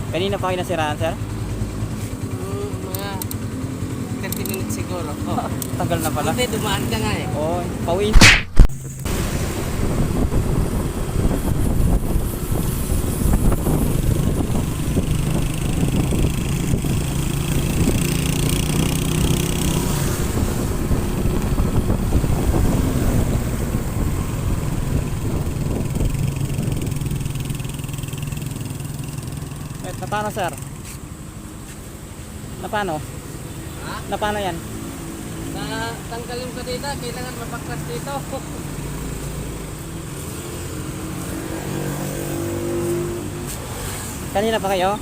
Kanina pa kayo nasiraan, sir? Mga 30 minutes siguro. Oh. Tagal na pala. Hindi, dumaan ka nga eh. Oo, pauwi. Na paano, sir? Na paano? Ha? Na paano yan? Tanggal yung kadena, kailangan mapaklas dito. Kanina pa kayo?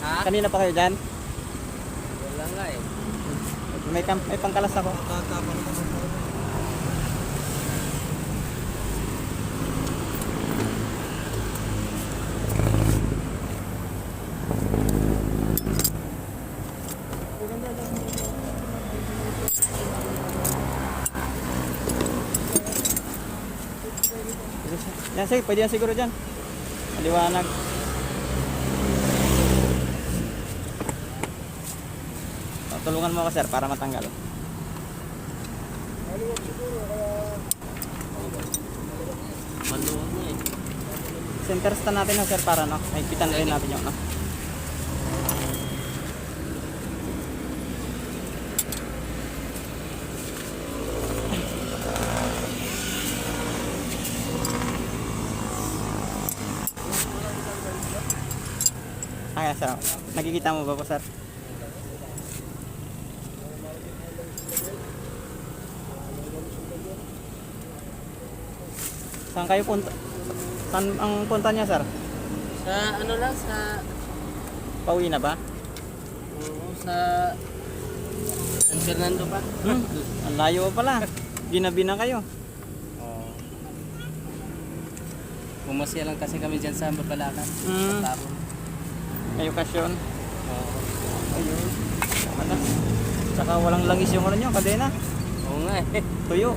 Ha? Kanina pa kayo dyan? Wala nga eh. May pangkalas ako. Yan, sige, pwede yan siguro dyan. Maliwanag. Tulungan mo ako, sir, para matanggal. Maluwag na eh. Center stand natin na, sir, para no, maigpitan rin natin yung no. Okay, sir. Nakikita mo ba po, sir? Saan kayo punta? Saan ang punta niya, sir? Sa ano lang, sa... Pauwi na ba? Oo, sa... San Fernando pa. Ang layo pala. Ginabi na kayo. Oo. Pumasya lang kasi kami dyan sa Mabalacan. Mm. Sa Tapon. May okasyon. Oo. Ayun. Ano? Saka walang langis yung ano nyo, kadena. Oo nga eh. Tuyo.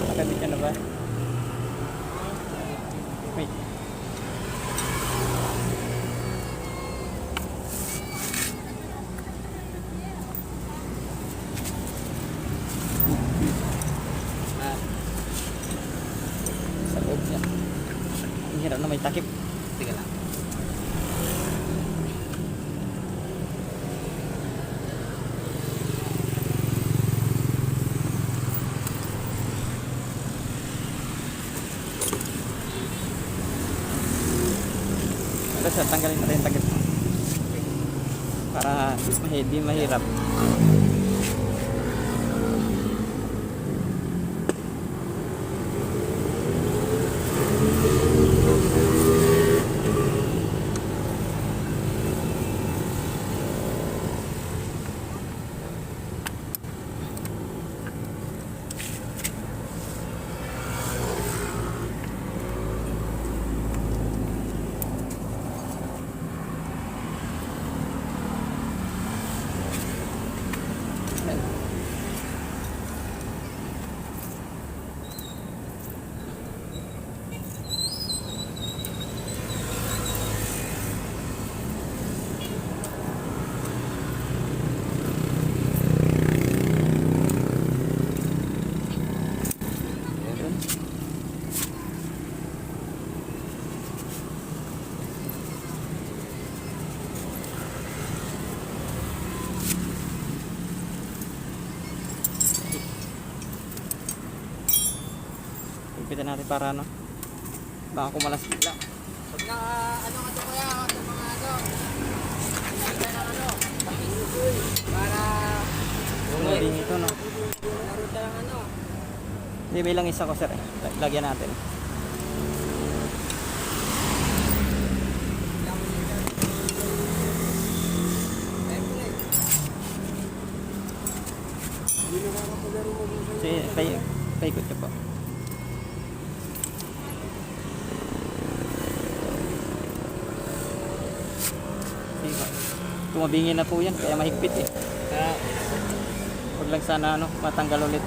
Nakabit ka na ba? Wait. Ah, Sa loob niya. Ang hirap na may takip. tiga lang. Ito, sir, tanggalin natin yung takip. Para di mahirap. Ipitan natin para ano. Baka kumalas bigla. Pag na, ano ka ito kaya, ito mga ano, kaya ng ano, para, Tumabing ito, no? laro ka ng ano, Hindi, may lang isa ko, sir. Lagyan natin. Sige, paikot ka po. tumabingin na po yan, kaya mahigpit eh. Kaya, Huwag lang sana ano, matanggal ulit.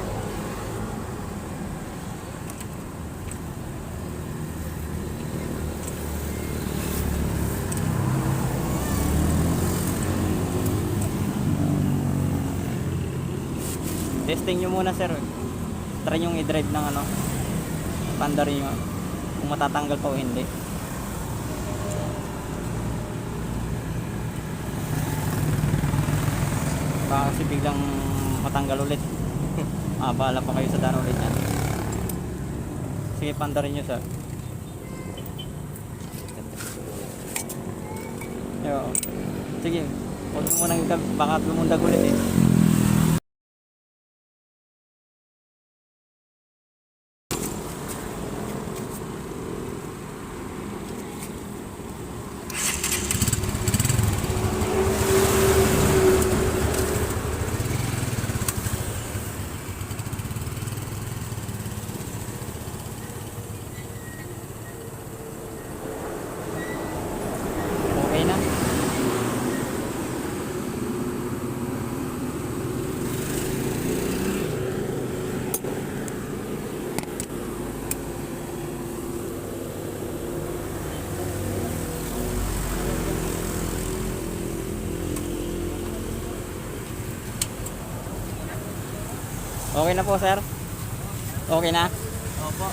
Testing nyo muna sir. Try nyo i-drive ng ano, panda rin nyo. Kung matatanggal pa o hindi. Baka kasi biglang matanggal ulit. Bahala pa kayo sa daan ulit yan. Sige, panda rin nyo sir. Yo. Sige, huwag mo nang baka lumundag ulit eh. Okay na. Okay na po sir. Okay na. opo.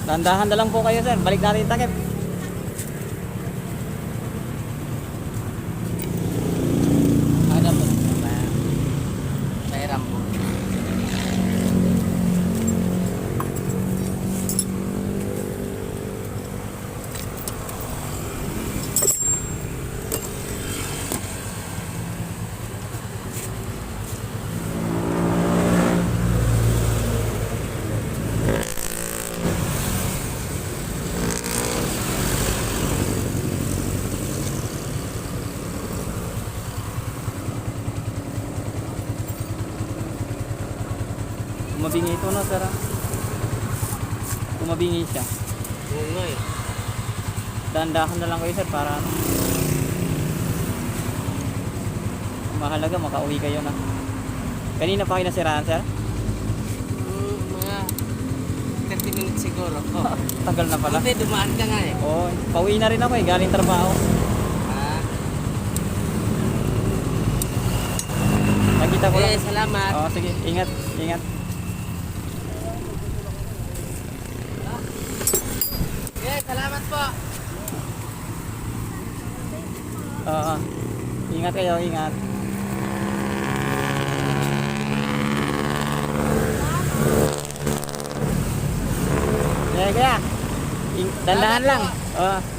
Dandahan na lang po kayo sir. Balik natin yung takip. Ano po? Pahiram po. Tumabingi ito no sir. Tumabingi siya. Oo nga eh. Dandahan na lang kayo sir para ano. Mahalaga makauwi kayo na. Kanina pa kayo nasiraan sir? Mga 30 minutes siguro. Oh. Tagal na pala. Buti dumaan ka nga eh. Oo, pauwi na rin ako eh, galing trabaho. Ah. Nakita ko lang. Salamat. Oo, sige, ingat, ingat. Salamat po. Oo, ingat kayo, ingat. Kaya, dandahan lang. Oo.